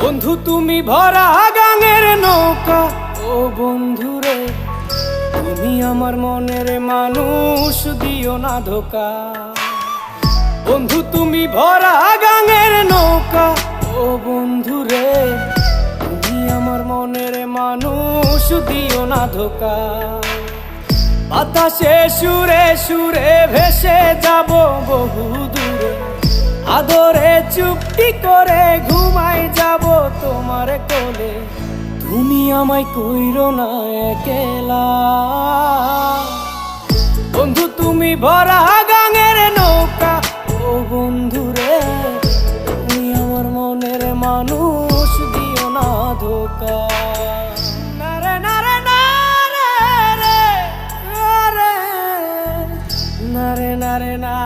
বন্ধু তুমি ভরা গাঙের নৌকা, ও বন্ধু রে তুমি আমার মনের মানুষ, দিও না ধোকা। বন্ধু তুমি ভরা গাঙের নৌকা, ও বন্ধু রে তুমি আমার মনের মানুষ, দিও না ধোকা। বাতাসে সুরে সুরে ভেসে যাব বহু দূরে, আদরে চুপটি করে ঘুমাই যাব তোমার কোলে। তুমি আমায় কইরো না একলা, বন্ধু তুমি ভরা গাঙের নৌকা, ও বন্ধু রে তুমি আমার মনের মানুষ, দিও না ধোকা। নারে নারে নারে রে, নারে নারে না